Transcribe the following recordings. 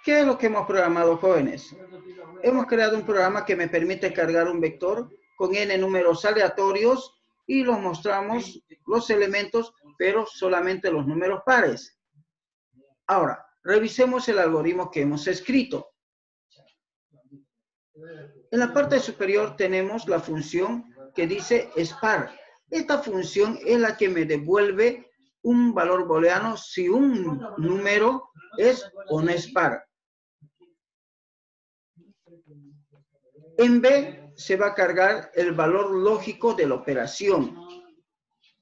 ¿Qué es lo que hemos programado, jóvenes? Hemos creado un programa que me permite cargar un vector con n números aleatorios y los mostramos los elementos, pero solamente los números pares. Ahora, revisemos el algoritmo que hemos escrito. En la parte superior tenemos la función que dice spar. Esta función es la que me devuelve un valor booleano si un número es o no es par. En B se va a cargar el valor lógico de la operación.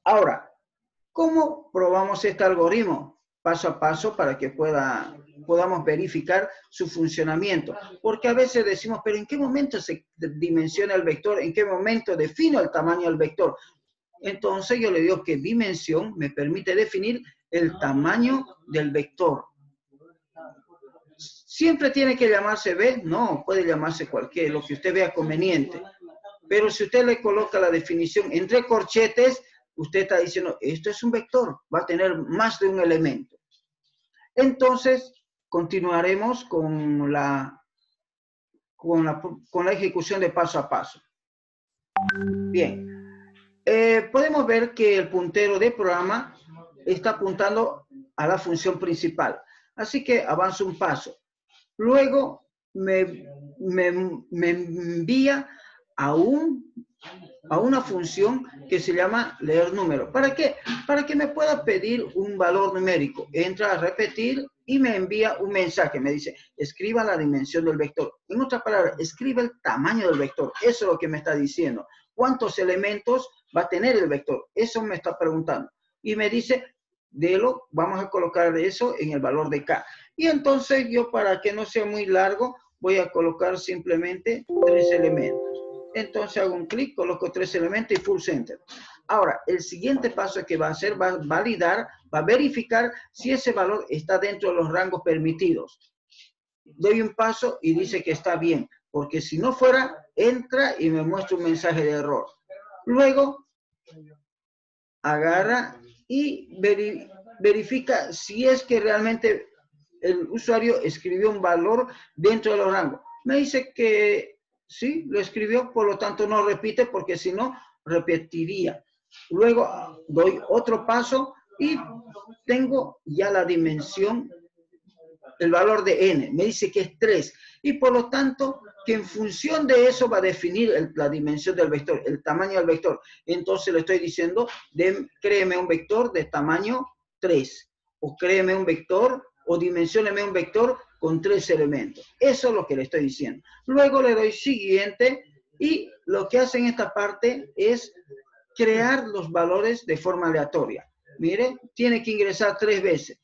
Ahora, ¿cómo probamos este algoritmo? Paso a paso para que podamos verificar su funcionamiento. Porque a veces decimos, pero ¿en qué momento se dimensiona el vector? ¿En qué momento defino el tamaño del vector? Entonces yo le digo que dimensión me permite definir el tamaño del vector. ¿Siempre tiene que llamarse B? No, puede llamarse cualquier, lo que usted vea conveniente. Pero si usted le coloca la definición entre corchetes, usted está diciendo, esto es un vector, va a tener más de un elemento. Entonces, continuaremos con la ejecución de paso a paso. Bien, podemos ver que el puntero de programa está apuntando a la función principal. Así que avanzo un paso. Luego me envía a una función que se llama leer número. ¿Para qué? Para que me pueda pedir un valor numérico. Entra a repetir y me envía un mensaje. Me dice, escriba la dimensión del vector. En otras palabras, escribe el tamaño del vector. Eso es lo que me está diciendo. ¿Cuántos elementos va a tener el vector? Eso me está preguntando. Y me dice, vamos a colocar eso en el valor de K. Y entonces yo, para que no sea muy largo, voy a colocar simplemente 3 elementos. Entonces hago un clic, coloco 3 elementos y full center. Ahora, el siguiente paso que va a hacer, va a validar, va a verificar si ese valor está dentro de los rangos permitidos. Doy un paso y dice que está bien, porque si no fuera, entra y me muestra un mensaje de error. Luego, agarra y verifica si es que realmente el usuario escribió un valor dentro de los rangos. Me dice que sí, lo escribió, por lo tanto no repite, porque si no, repetiría. Luego doy otro paso y tengo ya la dimensión, el valor de n. Me dice que es 3. Y por lo tanto, que en función de eso va a definir la dimensión del vector, el tamaño del vector. Entonces le estoy diciendo, créeme un vector de tamaño 3. O créeme un vector, o dimensióneme un vector con 3 elementos. Eso es lo que le estoy diciendo. Luego le doy siguiente y lo que hace en esta parte es crear los valores de forma aleatoria. Mire, tiene que ingresar 3 veces.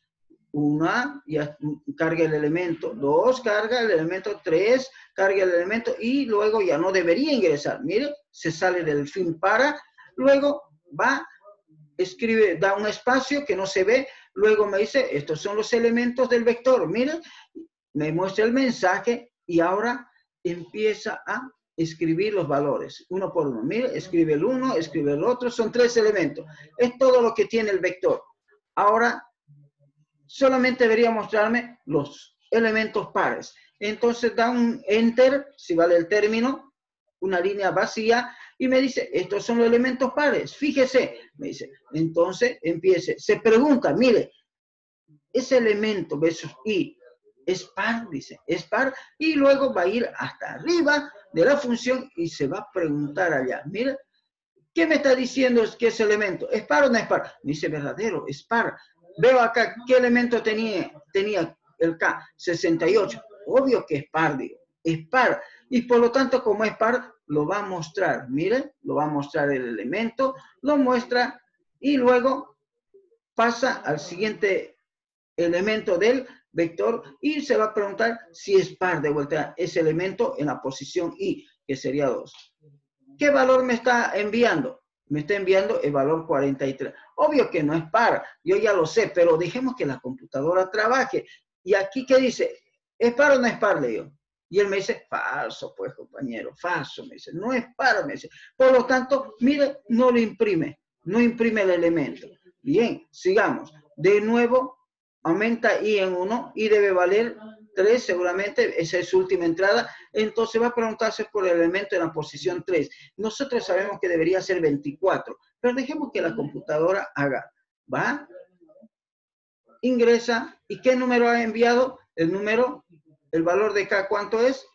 1, ya carga el elemento. 2, carga el elemento. 3, carga el elemento. Y luego ya no debería ingresar. Mire, se sale del fin para. Luego va, escribe, da un espacio que no se ve. Luego me dice, estos son los elementos del vector. Mire, me muestra el mensaje y ahora empieza a escribir los valores, uno por uno. Mire, escribe el uno, escribe el otro. Son 3 elementos. Es todo lo que tiene el vector. Ahora, solamente debería mostrarme los elementos pares. Entonces da un enter, si vale el término, una línea vacía, y me dice, estos son los elementos pares. Fíjese, me dice. Entonces empiece. Se pregunta, mire, ese elemento versus i es par, dice, es par, y luego va a ir hasta arriba de la función y se va a preguntar allá. Mire, ¿qué me está diciendo que ese elemento? ¿Es par o no es par? Me dice, verdadero, es par. Veo acá, ¿qué elemento tenía el K? 68. Obvio que es par, digo. Es par. Y por lo tanto, como es par, lo va a mostrar. Miren, lo va a mostrar el elemento, lo muestra y luego pasa al siguiente elemento del vector y se va a preguntar si es par de vuelta ese elemento en la posición i, que sería 2. ¿Qué valor me está enviando? Me está enviando el valor 43. Obvio que no es par, yo ya lo sé, pero dejemos que la computadora trabaje. Y aquí, ¿qué dice? ¿Es par o no es par? Le digo. Y él me dice, falso, pues, compañero, falso, me dice. No es par, me dice. Por lo tanto, mire, no lo imprime, no imprime el elemento. Bien, sigamos. De nuevo, aumenta i en 1, i debe valer 3 seguramente, esa es su última entrada, entonces va a preguntarse por el elemento en la posición 3. Nosotros sabemos que debería ser 24, pero dejemos que la computadora haga, ¿va? Ingresa, ¿y qué número ha enviado? El número, el valor de K, ¿cuánto es?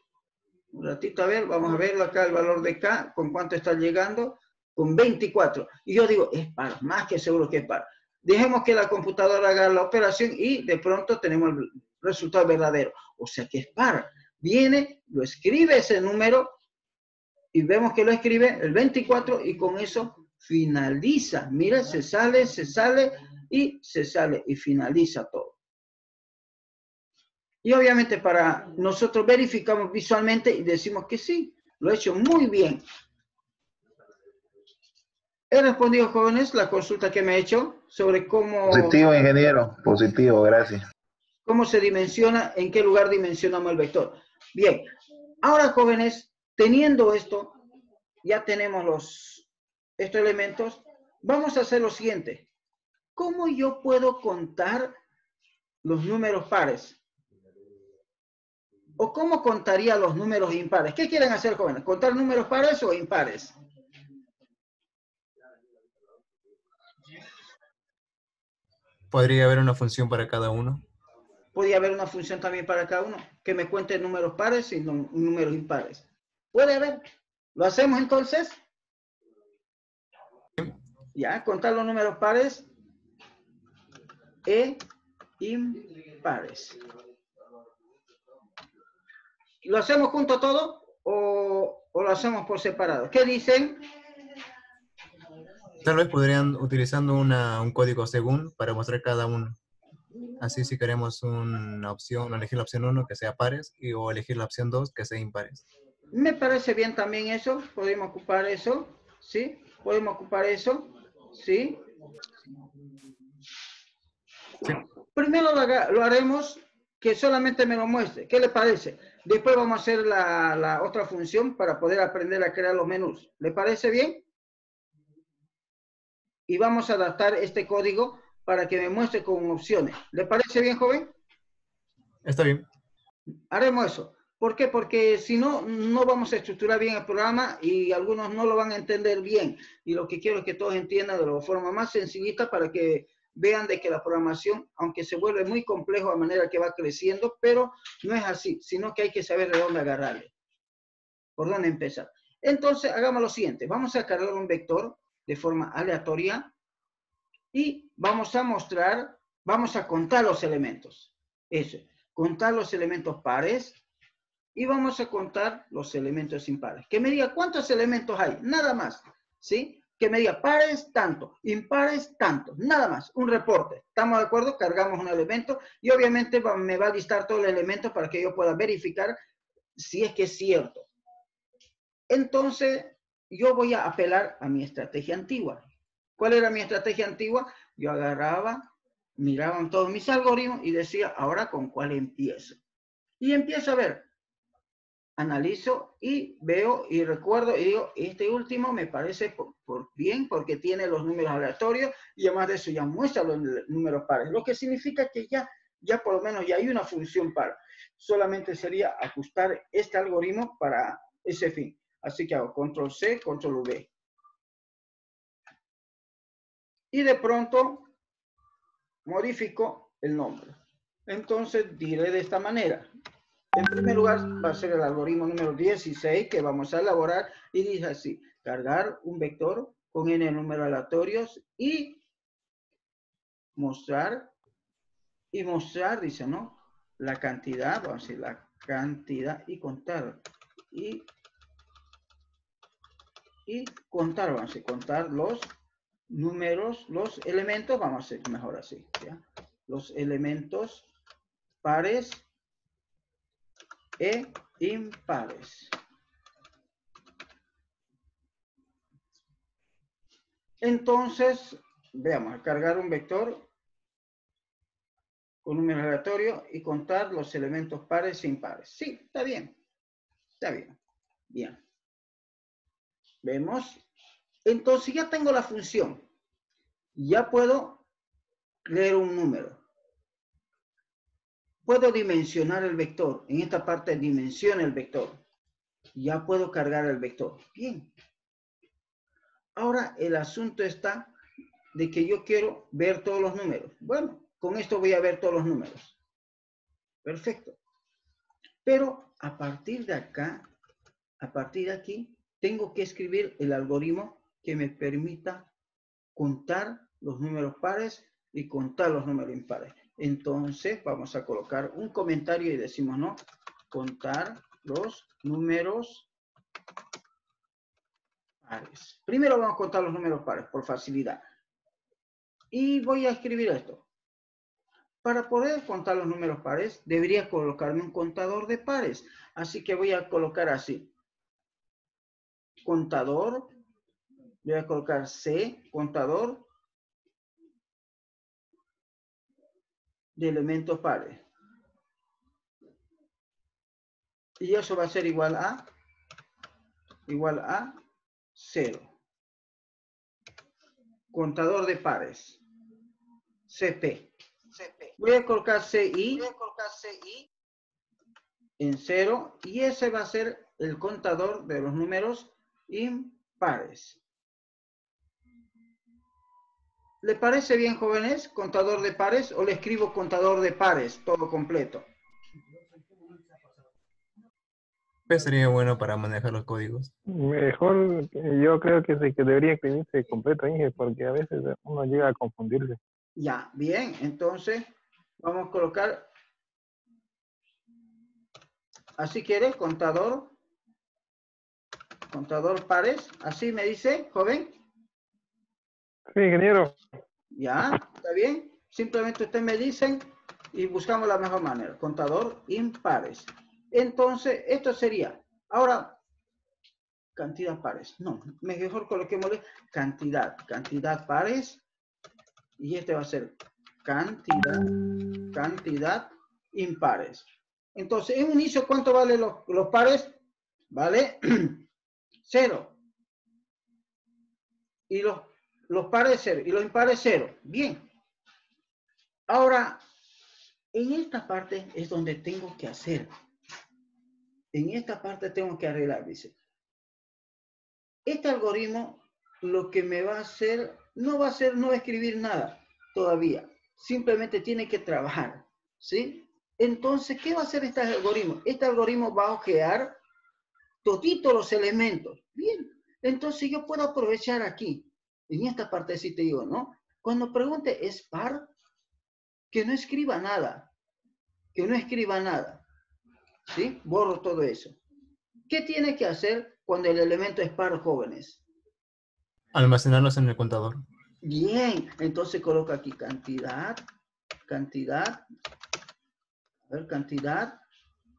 Un ratito, a ver, vamos a ver acá el valor de K, ¿con cuánto está llegando? Con 24. Y yo digo, es par, más que seguro que es par. Dejemos que la computadora haga la operación y de pronto tenemos el resultado verdadero. O sea que es par. Viene, lo escribe ese número y vemos que lo escribe el 24 y con eso finaliza. Mira, se sale y se sale y finaliza todo. Y obviamente para nosotros verificamos visualmente y decimos que sí, lo he hecho muy bien. He respondido, jóvenes, la consulta que me he hecho sobre cómo... Positivo, ingeniero. Positivo, gracias. Cómo se dimensiona, en qué lugar dimensionamos el vector. Bien, ahora, jóvenes, teniendo esto, ya tenemos estos elementos, vamos a hacer lo siguiente. ¿Cómo yo puedo contar los números pares? ¿O cómo contaría los números impares? ¿Qué quieren hacer, jóvenes? ¿Contar números pares o impares? ¿Podría haber una función para cada uno? Podría haber una función también para cada uno, que me cuente números pares y números impares. ¿Puede haber? ¿Lo hacemos entonces? Ya, contar los números pares e impares. ¿Lo hacemos junto todo o lo hacemos por separado? ¿Qué dicen? Tal vez podrían utilizando un código según para mostrar cada uno. Así si queremos una opción, elegir la opción 1 que sea pares o elegir la opción 2 que sea impares. Me parece bien también eso. Podemos ocupar eso. ¿Sí? Podemos ocupar eso. ¿Sí? Sí. Primero lo haremos que solamente me lo muestre. ¿Qué le parece? Después vamos a hacer la otra función para poder aprender a crear los menús. ¿Le parece bien? Y vamos a adaptar este código para que me muestre con opciones. ¿Le parece bien, joven? Está bien. Haremos eso. ¿Por qué? Porque si no, no vamos a estructurar bien el programa y algunos no lo van a entender bien. Y lo que quiero es que todos entiendan de la forma más sencillita para que vean de que la programación, aunque se vuelve muy complejo a manera que va creciendo, pero no es así, sino que hay que saber de dónde agarrarle. ¿Por dónde empezar? Entonces, hagamos lo siguiente. Vamos a cargar un vector de forma aleatoria y vamos a mostrar, vamos a contar los elementos. Eso, contar los elementos pares y vamos a contar los elementos impares. Que me diga cuántos elementos hay, nada más, ¿sí? Que me diga pares tanto, impares tanto, nada más, un reporte. ¿Estamos de acuerdo? Cargamos un elemento y obviamente me va a listar todos los elementos para que yo pueda verificar si es que es cierto. Entonces, yo voy a apelar a mi estrategia antigua. ¿Cuál era mi estrategia antigua? Yo agarraba, miraban todos mis algoritmos y decía, ahora con cuál empiezo. Y empiezo a ver, analizo y veo y recuerdo y digo, este último me parece bien porque tiene los números aleatorios y además de eso ya muestra los números pares, lo que significa que ya por lo menos ya hay una función par. Solamente sería ajustar este algoritmo para ese fin. Así que hago control C, control V. Y de pronto modifico el nombre. Entonces diré de esta manera. En primer lugar va a ser el algoritmo número 16 que vamos a elaborar y dice así, cargar un vector con n números aleatorios y mostrar, dice, ¿no? La cantidad, vamos a decir la cantidad y contar. Y contar, vamos a decir, contar los números, los elementos, vamos a hacer mejor así, ¿ya? Los elementos pares e impares. Entonces, veamos, cargar un vector con número aleatorio y contar los elementos pares e impares. Sí, está bien. Está bien. Bien. Vemos. Entonces ya tengo la función. Ya puedo leer un número. Puedo dimensionar el vector. En esta parte dimensiona el vector. Ya puedo cargar el vector. Bien. Ahora el asunto está de que yo quiero ver todos los números. Bueno, con esto voy a ver todos los números. Perfecto. Pero a partir de acá, a partir de aquí, tengo que escribir el algoritmo que me permita contar los números pares y contar los números impares. Entonces, vamos a colocar un comentario y decimos, ¿no? Contar los números pares. Primero vamos a contar los números pares, por facilidad. Y voy a escribir esto. Para poder contar los números pares, debería colocarme un contador de pares. Así que voy a colocar así. Contador. Voy a colocar C, contador de elementos pares. Y eso va a ser igual a 0. Contador de pares. CP. Voy a colocar CI en 0 y ese va a ser el contador de los números impares. ¿Le parece bien, jóvenes, contador de pares o le escribo contador de pares, todo completo? Pues sería bueno para manejar los códigos. Mejor, yo creo que sí, que debería escribirse completo, Inge, porque a veces uno llega a confundirse. Ya, bien, entonces vamos a colocar, así quiere, contador pares, así me dice, joven. Sí, ingeniero. Ya, está bien. Simplemente ustedes me dicen y buscamos la mejor manera. Contador impares. Entonces, esto sería, ahora, cantidad pares. No, mejor coloquémosle cantidad pares. Y este va a ser cantidad impares. Entonces, en un inicio, ¿cuánto valen los pares? Vale 0. Y los pares 0. Y los impares 0. Bien. Ahora, en esta parte es donde tengo que hacer. En esta parte tengo que arreglar, dice. Este algoritmo lo que me va a hacer, no va a escribir nada todavía. Simplemente tiene que trabajar, ¿sí? Entonces, ¿qué va a hacer este algoritmo? Este algoritmo va a ojear toditos los elementos. Bien, entonces yo puedo aprovechar aquí. En esta parte sí te digo, ¿no? Cuando pregunte ¿es par? Que no escriba nada. Que no escriba nada. ¿Sí? Borro todo eso. ¿Qué tiene que hacer cuando el elemento es par, jóvenes? Almacenarlos en el contador. Bien, entonces coloca aquí cantidad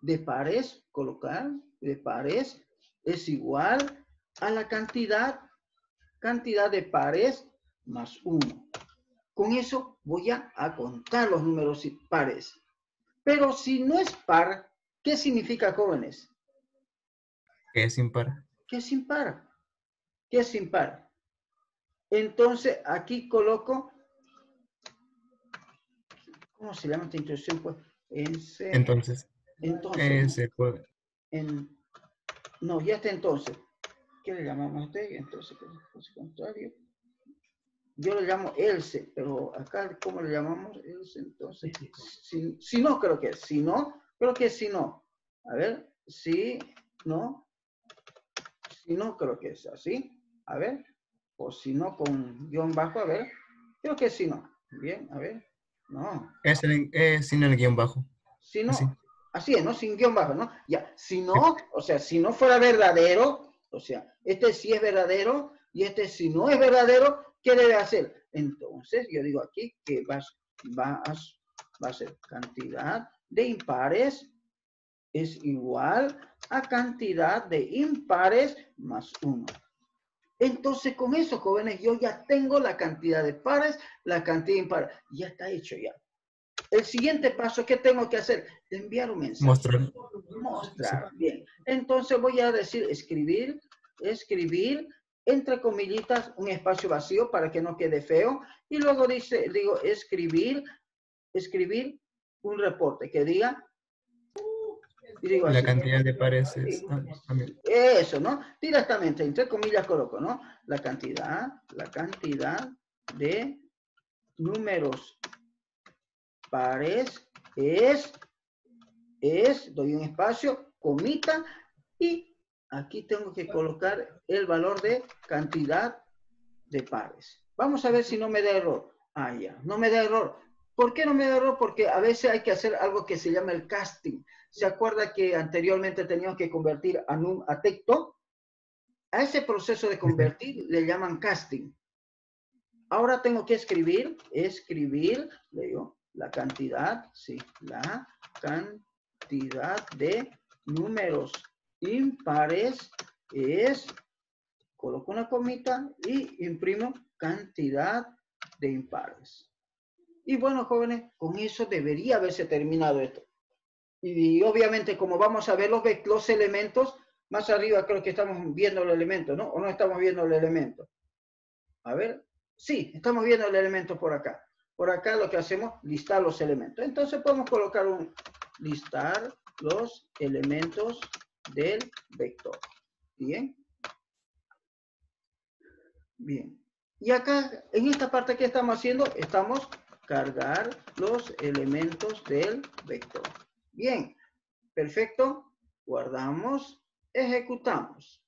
de pares, colocar de pares es igual a la cantidad de pares más 1. Con eso voy a contar los números pares. Pero si no es par, ¿qué significa, jóvenes? Que es impar. ¿Qué es impar? ¿Qué es impar? Entonces, aquí coloco, ¿cómo se llama esta instrucción? Pues, Entonces, no, ya está entonces. ¿Qué le llamamos a este? Entonces, contrario. Yo le llamo else, pero acá, ¿cómo le llamamos? Else, entonces, si no, creo que es. Si no, creo que es si no. A ver, si no, creo que es así. A ver, o si no con guión bajo, a ver. Creo que si no. Bien, a ver. No. es sin el guión bajo. Si no, así es, ¿no? Sin guión bajo, ¿no? Ya, si no, o sea, si no fuera verdadero, o sea, este sí es verdadero y este si no es verdadero, ¿qué debe hacer? Entonces, yo digo aquí que va a ser cantidad de impares es igual a cantidad de impares más 1. Entonces, con eso, jóvenes, yo ya tengo la cantidad de pares, la cantidad de impares. Ya está hecho ya. El siguiente paso, ¿qué tengo que hacer? Enviar un mensaje. Mostrar. Bien. Entonces voy a decir escribir entre comillitas, un espacio vacío para que no quede feo. Y luego digo, escribir un reporte que diga, y digo La así. cantidad de pares es... también. Eso, ¿no? Directamente, entre comillas coloco, ¿no? La cantidad de números pares doy un espacio, comita, y aquí tengo que colocar el valor de cantidad de pares. Vamos a ver si no me da error. Ah, ya, no me da error. ¿Por qué no me da error? Porque a veces hay que hacer algo que se llama el casting. ¿Se acuerda que anteriormente teníamos que convertir a texto? A ese proceso de convertir le llaman casting. Ahora tengo que escribir, le digo, la cantidad, sí, la cantidad de números impares es, coloco una comita y imprimo cantidad de impares. Y bueno, jóvenes, con eso debería haberse terminado esto. Y obviamente, como vamos a ver los elementos, más arriba creo que estamos viendo el elemento, ¿no? ¿O no estamos viendo el elemento? A ver, sí, estamos viendo el elemento por acá. Por acá lo que hacemos, listar los elementos. Entonces podemos colocar listar los elementos del vector. Bien. Bien. Y acá, en esta parte que estamos haciendo, estamos cargar los elementos del vector. Bien. Perfecto. Guardamos. Ejecutamos.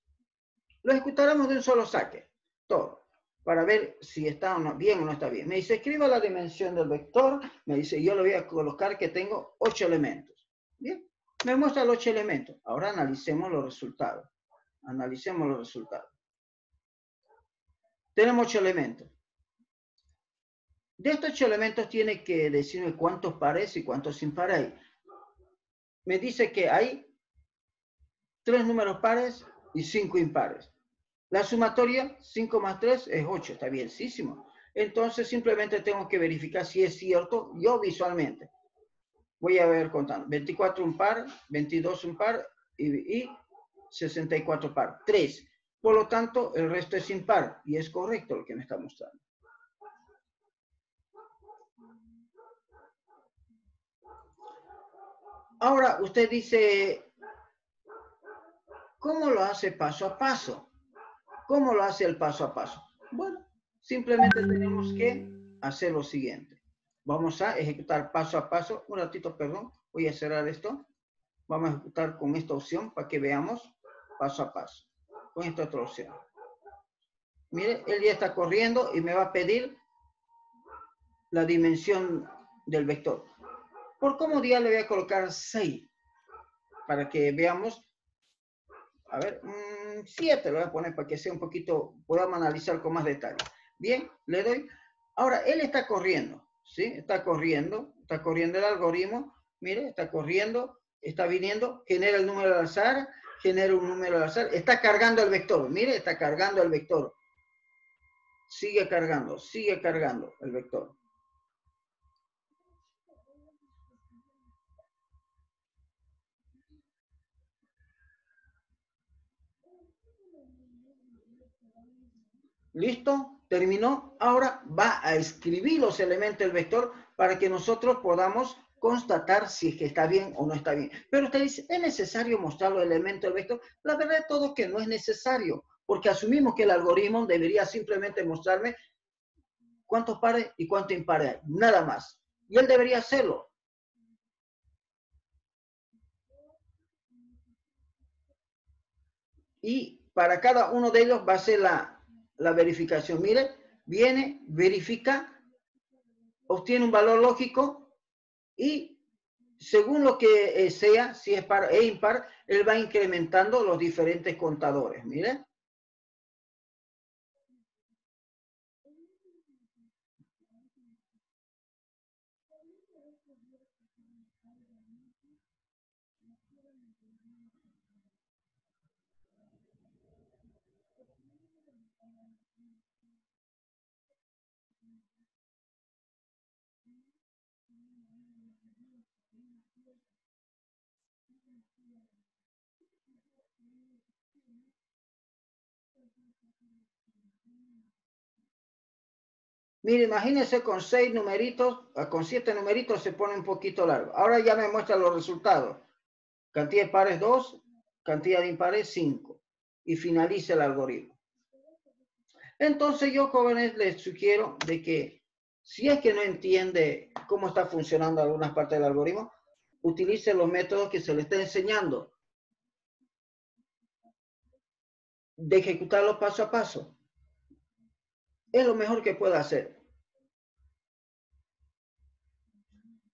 Lo ejecutaremos de un solo saque. Todo. Para ver si está bien o no está bien. Me dice, escriba la dimensión del vector. Me dice, yo le voy a colocar que tengo 8 elementos. Bien. Me muestra los 8 elementos. Ahora analicemos los resultados. Analicemos los resultados. Tenemos 8 elementos. De estos 8 elementos tiene que decirme cuántos pares y cuántos impares hay. Me dice que hay 3 números pares y 5 impares. La sumatoria 5 más 3 es 8, está bienísimo. Entonces simplemente tengo que verificar si es cierto yo visualmente. Voy a ver contando. 24 un par, 22 un par y 64 par. 3. Por lo tanto, el resto es impar y es correcto lo que me está mostrando. Ahora usted dice, ¿cómo lo hace paso a paso? ¿Cómo lo hace el paso a paso? Bueno, simplemente tenemos que hacer lo siguiente. Vamos a ejecutar paso a paso. Un ratito, perdón. Voy a cerrar esto. Vamos a ejecutar con esta opción para que veamos paso a paso. Con esta otra opción. Mire, él ya está corriendo y me va a pedir la dimensión del vector. Por comodidad le voy a colocar 6 para que veamos. A ver, 7 lo voy a poner para que sea un poquito, podamos analizar con más detalle. Bien, le doy. Ahora, él está corriendo, ¿sí? Está corriendo el algoritmo. Mire, está corriendo, está viniendo, genera el número al azar, genera un número al azar. Está cargando el vector, mire, está cargando el vector. Sigue cargando el vector. ¿Listo? ¿Terminó? Ahora va a escribir los elementos del vector para que nosotros podamos constatar si es que está bien o no está bien. Pero usted dice, ¿es necesario mostrar los elementos del vector? La verdad de todo es que no es necesario, porque asumimos que el algoritmo debería simplemente mostrarme cuántos pares y cuántos impares hay, nada más. Y él debería hacerlo. Y para cada uno de ellos va a ser la verificación. Mire, viene, verifica, obtiene un valor lógico y según lo que sea, si es par e impar, él va incrementando los diferentes contadores. Mire. Mire, imagínense con 6 numeritos, con 7 numeritos se pone un poquito largo. Ahora ya me muestra los resultados. Cantidad de pares 2, cantidad de impares 5. Y finaliza el algoritmo. Entonces yo, jóvenes, les sugiero de que si es que no entiende cómo está funcionando algunas partes del algoritmo, utilice los métodos que se le está enseñando. De ejecutarlos paso a paso. Es lo mejor que pueda hacer.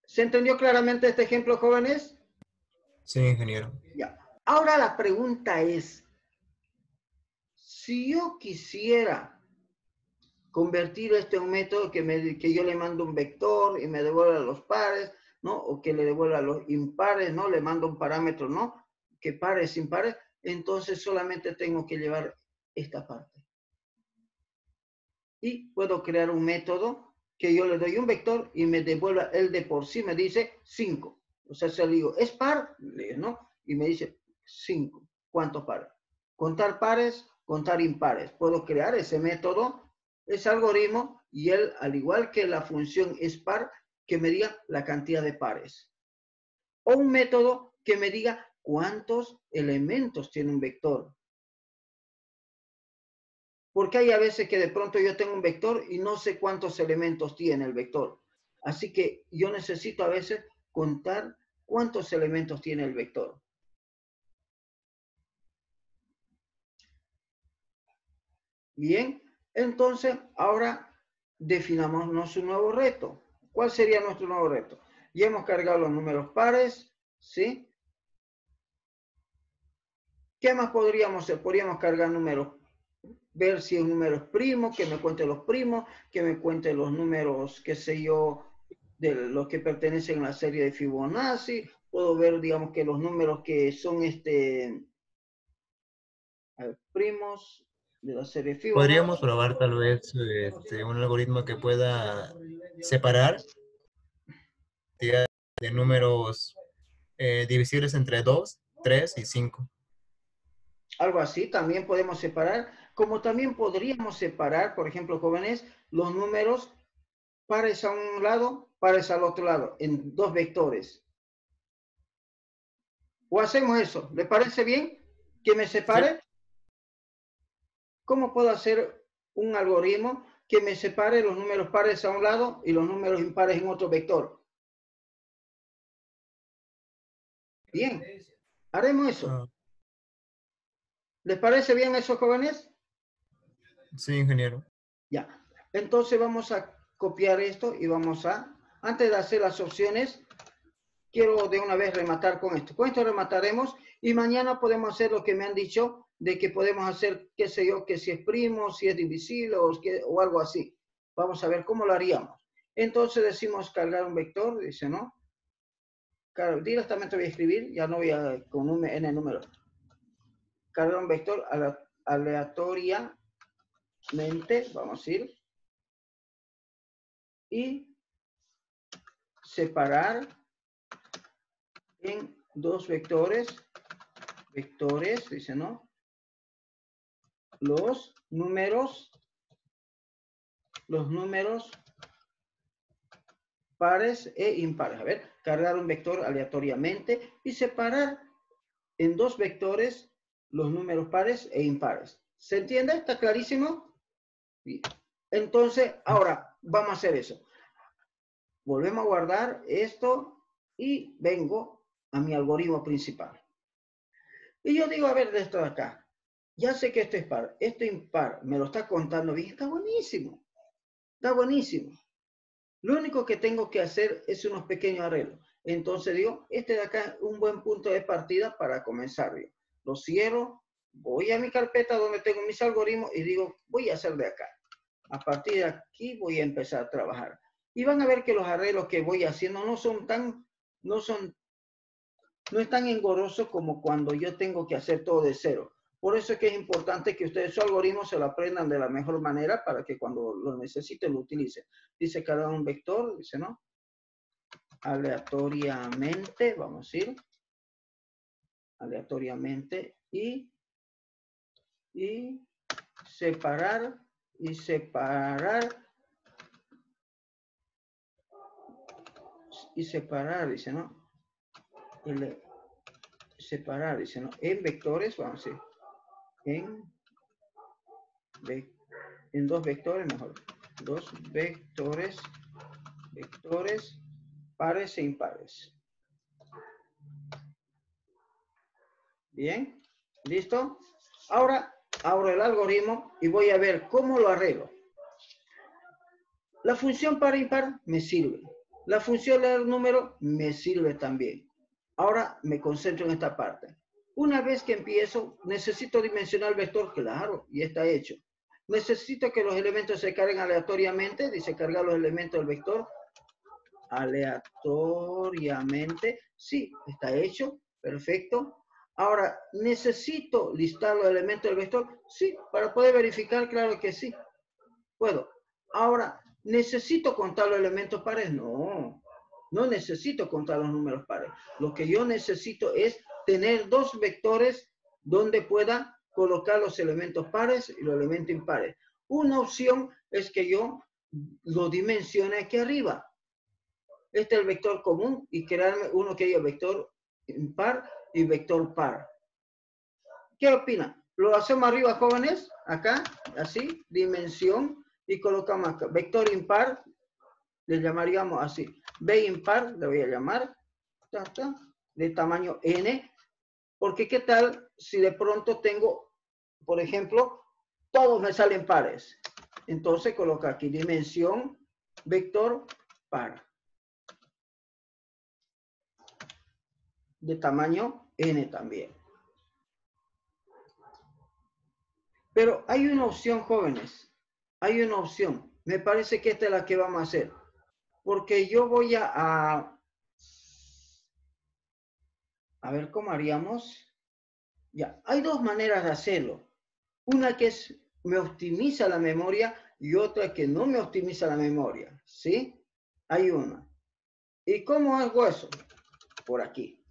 ¿Se entendió claramente este ejemplo, jóvenes? Sí, ingeniero. Ya. Ahora la pregunta es, si yo quisiera convertir esto en un método que yo le mando un vector y me devuelva los pares, ¿no? O que le devuelva los impares, ¿no? Le mando un parámetro, ¿no? Que pares, impares, entonces solamente tengo que llevar esta parte. Y puedo crear un método que yo le doy un vector y me devuelva él de por sí, me dice 5. O sea, se le digo, ¿es par? ¿No? Y me dice 5. ¿Cuántos pares? Contar pares, contar impares. Puedo crear ese método, ese algoritmo, y él, al igual que la función es par, que me diga la cantidad de pares. O un método que me diga cuántos elementos tiene un vector. Porque hay a veces que de pronto yo tengo un vector y no sé cuántos elementos tiene el vector. Así que yo necesito a veces contar cuántos elementos tiene el vector. Bien, entonces ahora definamos un nuevo reto. ¿Cuál sería nuestro nuevo reto? Ya hemos cargado los números pares, ¿sí? ¿Qué más podríamos hacer? Podríamos cargar números, ver si es números primos, que me cuente los primos, que me cuente los números, qué sé yo, de los que pertenecen a la serie de Fibonacci. Puedo ver, digamos, que los números que son primos de la serie Podríamos Fibonacci. probar tal vez un algoritmo que pueda separar de números divisibles entre 2, 3 y 5. Algo así, también podemos separar, como también podríamos separar, por ejemplo, jóvenes, los números pares a un lado, pares al otro lado, en dos vectores. ¿O hacemos eso? ¿Le parece bien que me separe? Sí. ¿Cómo puedo hacer un algoritmo que me separe los números pares a un lado y los números impares en otro vector? Bien, haremos eso. ¿Les parece bien eso, jóvenes? Sí, ingeniero. Ya. Entonces vamos a copiar esto y vamos a, antes de hacer las opciones, quiero de una vez rematar con esto. Con esto remataremos y mañana podemos hacer lo que me han dicho de que podemos hacer, qué sé yo, que si es primo, si es divisible o algo así. Vamos a ver cómo lo haríamos. Entonces decimos cargar un vector, dice, ¿no? Directamente voy a escribir, ya no voy a con n número. Cargar un vector aleatoriamente, vamos a ir, y separar en dos vectores, dice, ¿no? Los números pares e impares. A ver, cargar un vector aleatoriamente y separar en dos vectores los números pares e impares. ¿Se entiende? ¿Está clarísimo? Bien. Entonces, ahora vamos a hacer eso. Volvemos a guardar esto y vengo a mi algoritmo principal. Y yo digo, a ver, de esto de acá. Ya sé que esto es par, esto impar, me lo está contando bien, está buenísimo. Está buenísimo. Lo único que tengo que hacer es unos pequeños arreglos. Entonces digo, este de acá es un buen punto de partida para comenzar. Yo lo cierro, voy a mi carpeta donde tengo mis algoritmos y digo, voy a hacer de acá. A partir de aquí voy a empezar a trabajar. Y van a ver que los arreglos que voy haciendo no es tan engorroso como cuando yo tengo que hacer todo de cero. Por eso es que es importante que ustedes su algoritmo se lo aprendan de la mejor manera para que cuando lo necesiten lo utilicen. Dice cada un vector, dice, ¿no? Aleatoriamente, vamos a ir. Aleatoriamente y separar y separar. Y separar, dice, ¿no? Separar, dice, ¿no? En vectores, vamos a decir, en dos vectores, mejor. Dos vectores, pares e impares. Bien, ¿listo? Ahora abro el algoritmo y voy a ver cómo lo arreglo. La función par e impar me sirve. La función del número me sirve también. Ahora me concentro en esta parte. Una vez que empiezo, necesito dimensionar el vector, claro, y está hecho. Necesito que los elementos se carguen aleatoriamente, dice cargar los elementos del vector aleatoriamente. Sí, está hecho, perfecto. Ahora, ¿necesito listar los elementos del vector? Sí, para poder verificar, claro que sí. Puedo. Ahora, ¿necesito contar los elementos pares? No, no necesito contar los números pares. Lo que yo necesito es tener dos vectores donde pueda colocar los elementos pares y los elementos impares. Una opción es que yo lo dimensione aquí arriba. Este es el vector común y crearme uno que diga vector impar y vector par. ¿Qué opinan? ¿Lo hacemos arriba, jóvenes? Acá, así, dimensión, y colocamos acá. Vector impar, le llamaríamos así. B impar, le voy a llamar, de tamaño n, porque ¿qué tal si de pronto tengo, por ejemplo, todos me salen pares? Entonces coloca aquí dimensión, vector par. De tamaño n también. Pero hay una opción, jóvenes. Hay una opción. Me parece que esta es la que vamos a hacer. Porque yo voy a ver cómo haríamos. Ya, hay dos maneras de hacerlo. Una que me optimiza la memoria y otra que no me optimiza la memoria. ¿Sí? Hay una. ¿Y cómo hago eso? Por aquí.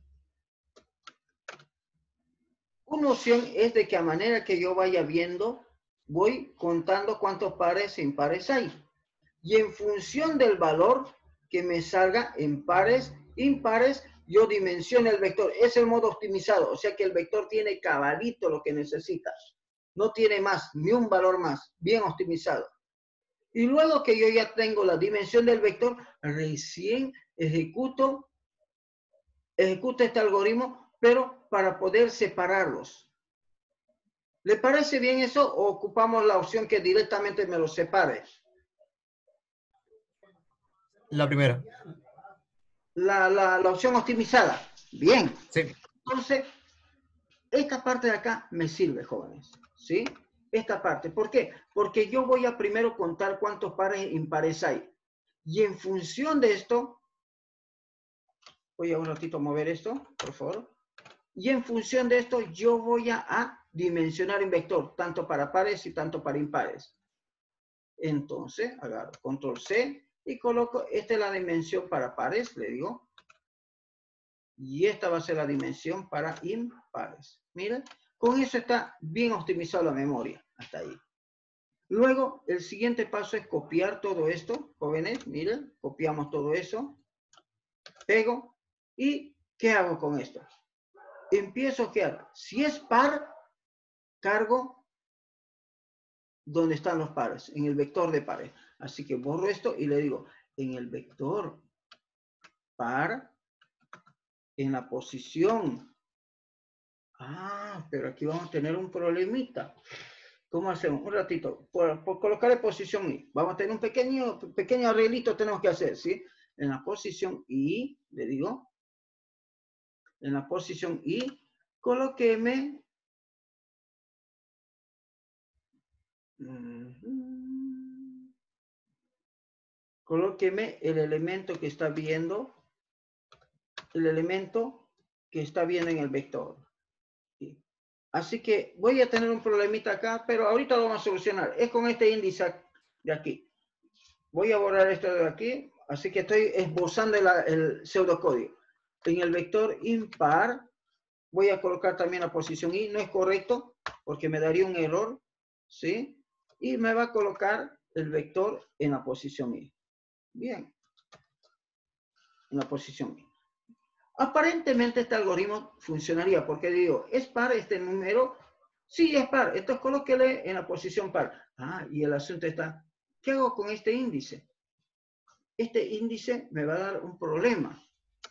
Una opción es de que a manera que yo vaya viendo, voy contando cuántos pares e impares hay. Y en función del valor que me salga en pares, impares, yo dimensiono el vector. Es el modo optimizado, o sea que el vector tiene cabalito lo que necesita. No tiene más, ni un valor más, bien optimizado. Y luego que yo ya tengo la dimensión del vector, recién ejecuto este algoritmo, pero para poder separarlos. ¿Le parece bien eso o ocupamos la opción que directamente me los separe? La primera. La opción optimizada. Bien. Sí. Entonces, esta parte de acá me sirve, jóvenes. ¿Sí? Esta parte. ¿Por qué? Porque yo voy a primero contar cuántos pares e impares hay. Y en función de esto, voy a un ratito mover esto, por favor. Y en función de esto, yo voy a dimensionar en vector, tanto para pares y tanto para impares. Entonces, agarro control C y coloco, esta es la dimensión para pares, le digo. Y esta va a ser la dimensión para impares. Miren, con eso está bien optimizada la memoria, hasta ahí. Luego, el siguiente paso es copiar todo esto, jóvenes, miren, copiamos todo eso, pego, y ¿qué hago con esto? Empiezo a quedar, si es par, cargo donde están los pares, en el vector de pares. Así que borro esto y le digo, en el vector par, en la posición. Pero aquí vamos a tener un problemita. ¿Cómo hacemos? Un ratito. Por colocar en posición I. Vamos a tener un pequeño arreglito tenemos que hacer, ¿sí? En la posición I, le digo. En la posición I, colóqueme. Colóqueme el elemento que está viendo. El elemento que está viendo en el vector. ¿Sí? Así que voy a tener un problemita acá, pero ahorita lo vamos a solucionar. Es con este índice de aquí. Voy a borrar esto de aquí, así que estoy esbozando el pseudocódigo. En el vector impar, voy a colocar también la posición I. No es correcto, porque me daría un error, ¿sí? Y me va a colocar el vector en la posición I. Bien. En la posición I. Aparentemente este algoritmo funcionaría porque digo, ¿es par este número? Sí, es par. Entonces colóquele en la posición par. Ah, y el asunto está, ¿qué hago con este índice? Este índice me va a dar un problema,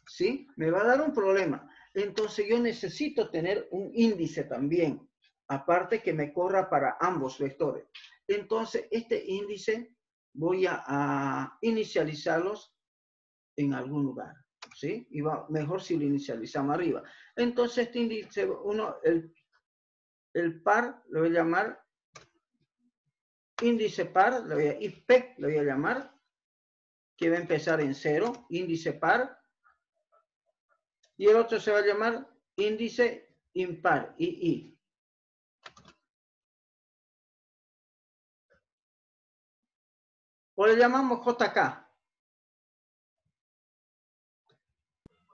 ¿sí? Me va a dar un problema. Entonces yo necesito tener un índice también, aparte que me corra para ambos vectores. Entonces este índice voy a inicializarlos en algún lugar, ¿sí? Y va mejor si lo inicializamos arriba. Entonces este índice, el par, lo voy a llamar índice par, IP lo voy a llamar, que va a empezar en 0, índice par, y el otro se va a llamar índice impar, II. O le llamamos JK.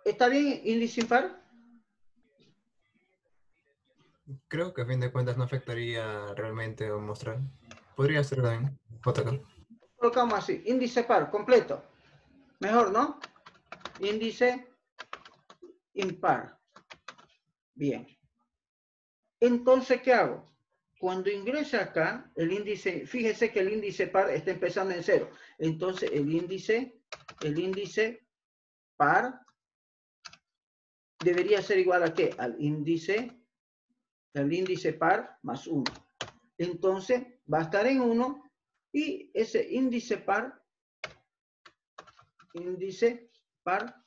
¿Está bien índice impar? Creo que a fin de cuentas no afectaría realmente o mostrar. Podría ser también JK. Colocamos así, índice par, completo. Mejor, ¿no? Índice impar. Bien. Entonces, ¿qué hago? Cuando ingresa acá, el índice, fíjese que el índice par está empezando en 0. Entonces, el índice par debería ser igual a ¿qué? Al índice par más 1. Entonces, va a estar en 1 y ese índice par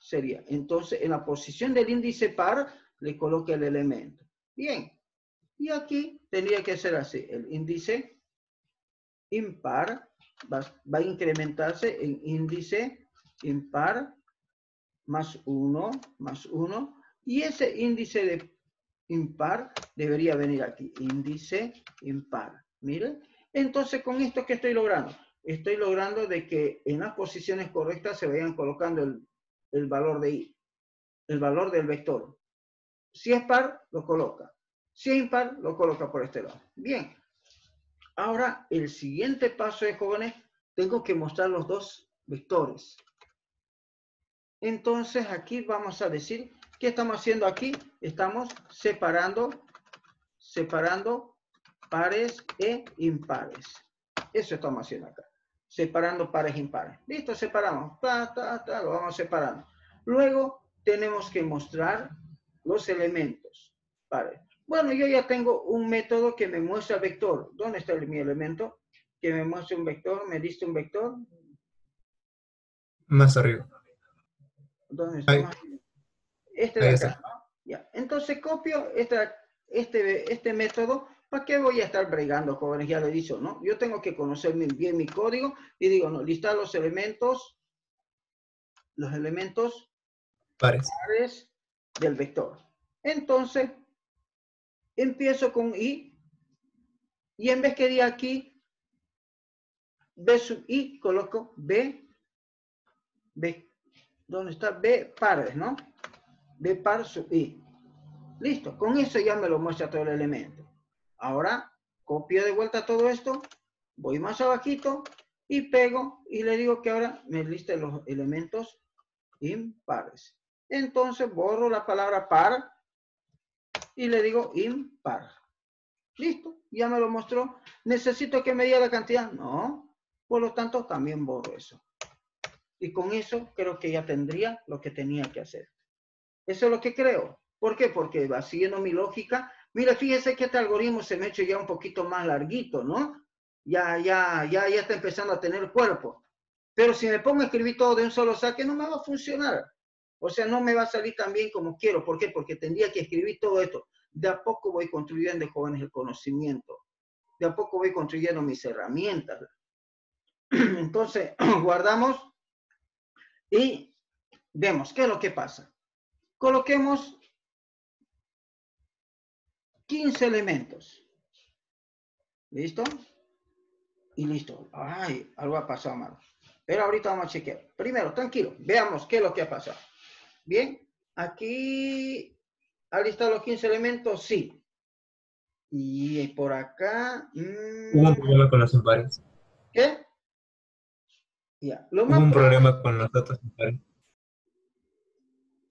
sería. Entonces, en la posición del índice par, le coloque el elemento. Bien. Y aquí tendría que ser así. El índice impar va a incrementarse en índice impar más 1, más 1. Y ese índice de impar debería venir aquí. Índice impar. Miren. Entonces, con esto, ¿qué estoy logrando? Estoy logrando de que en las posiciones correctas se vayan colocando el valor de I, el valor del vector. Si es par, lo coloca. Si es impar, lo coloca por este lado. Bien. Ahora, el siguiente paso de jóvenes, tengo que mostrar los dos vectores. Entonces, aquí vamos a decir, ¿qué estamos haciendo aquí? Estamos separando pares e impares. Eso estamos haciendo acá. Separando pares e impares. Listo, separamos. Lo vamos separando. Luego, tenemos que mostrar los elementos pares. Bueno, yo ya tengo un método que me muestra vector. ¿Dónde está mi elemento? Que me muestra un vector. ¿Me diste un vector? Más arriba. ¿Dónde está? Ahí, Este de ahí acá, está. ¿no? Ya. Entonces copio este método. ¿Para qué voy a estar bregando, jóvenes? Ya lo he dicho, ¿no? Yo tengo que conocer bien mi código y digo, no, listar los elementos Pares. del vector. Entonces, empiezo con I y en vez que diga aquí B sub I, coloco B, ¿dónde está? B pares, ¿no? B par sub I. Listo, con eso ya me lo muestra todo el elemento. Ahora, copio de vuelta todo esto, voy más abajito y pego y le digo que ahora me liste los elementos impares. Entonces borro la palabra par y le digo impar. Listo, ya me lo mostró. ¿Necesito que me diga la cantidad? No. Por lo tanto, también borro eso. Y con eso creo que ya tendría lo que tenía que hacer. Eso es lo que creo. ¿Por qué? Porque va siguiendo mi lógica. Mira, fíjese que este algoritmo se me ha hecho ya un poquito más larguito, ¿no? Ya está empezando a tener cuerpo. Pero si me pongo a escribir todo de un solo saque, no me va a funcionar. O sea, no me va a salir tan bien como quiero. ¿Por qué? Porque tendría que escribir todo esto. De a poco voy construyendo, jóvenes, el conocimiento. De a poco voy construyendo mis herramientas. Entonces, guardamos y vemos qué es lo que pasa. Coloquemos 15 elementos. ¿Listo? Y listo. Ay, algo ha pasado mal. Pero ahorita vamos a chequear. Primero, tranquilo, veamos qué es lo que ha pasado. Bien, aquí, ¿ha listado los 15 elementos? Sí. Y por acá... Hubo un problema con los impares. ¿Qué? Ya. Lo Hubo más un problema con los datos impares.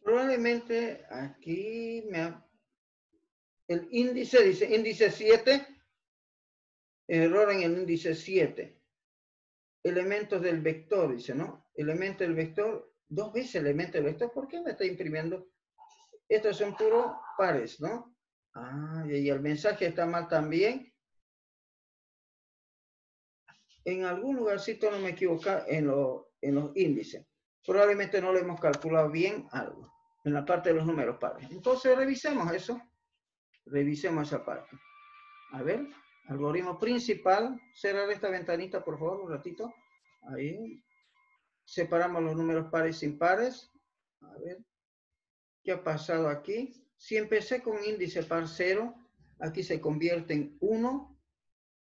probablemente aquí el índice dice índice 7. Error en el índice 7. Elementos del vector, dice, ¿no? Elemento del vector, 2 veces elemento del vector. ¿Por qué me está imprimiendo? Estos son puros pares, ¿no? Ah, y el mensaje está mal también. En algún lugarcito no me equivoqué en los índices. Probablemente no lo hemos calculado bien algo. En la parte de los números pares. Entonces revisemos eso. Revisemos esa parte. A ver, algoritmo principal. Cerrar esta ventanita, por favor, un ratito. Ahí. Separamos los números pares y impares. A ver. ¿Qué ha pasado aquí? Si empecé con índice par 0, aquí se convierte en 1,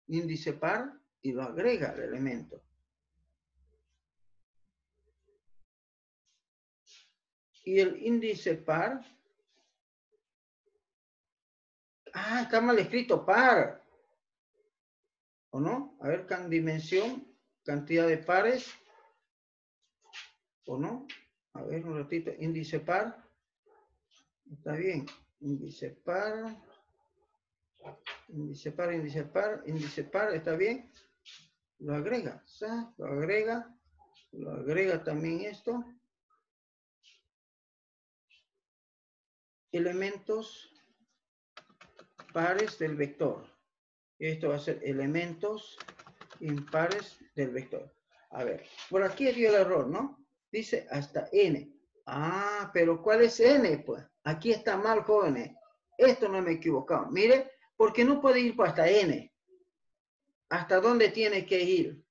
índice par, y lo agrega el elemento. Y el índice par, está mal escrito par, ¿o no? A ver, dimensión, cantidad de pares, ¿o no? A ver, un ratito, índice par, está bien, índice par, índice par, índice par, índice par, está bien, lo agrega, lo agrega también esto, elementos pares del vector. Esto va a ser elementos impares del vector. A ver, por aquí dio el error, ¿no? Dice hasta n. Ah, pero ¿cuál es n? Pues aquí está mal, jóvenes. Esto no me he equivocado. Mire, porque no puede ir hasta n. ¿Hasta dónde tiene que ir?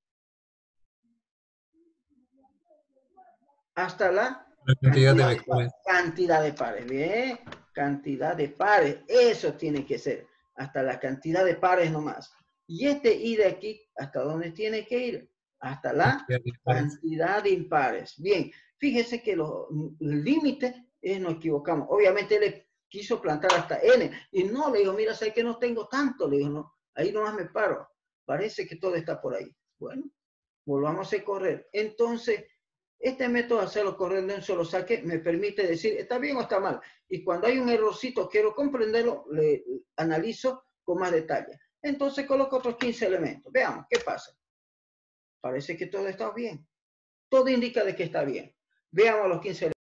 Hasta la cantidad de vectores. Cantidad de pares. Bien, cantidad de pares. Eso tiene que ser. Hasta la cantidad de pares nomás. Y este i de aquí, ¿hasta dónde tiene que ir? Hasta la cantidad de impares. Bien, fíjese que el límite nos equivocamos. Obviamente le quiso plantar hasta n. Y no, le digo, mira, sé que no tengo tanto. Le digo, no, ahí nomás me paro. Parece que todo está por ahí. Bueno, volvamos a correr. Entonces, este método de hacerlo correr de un solo saque me permite decir, ¿está bien o está mal? Y cuando hay un errorcito, quiero comprenderlo, le analizo con más detalle. Entonces coloco otros 15 elementos. Veamos, ¿qué pasa? Parece que todo está bien. Todo indica de que está bien. Veamos los 15 elementos.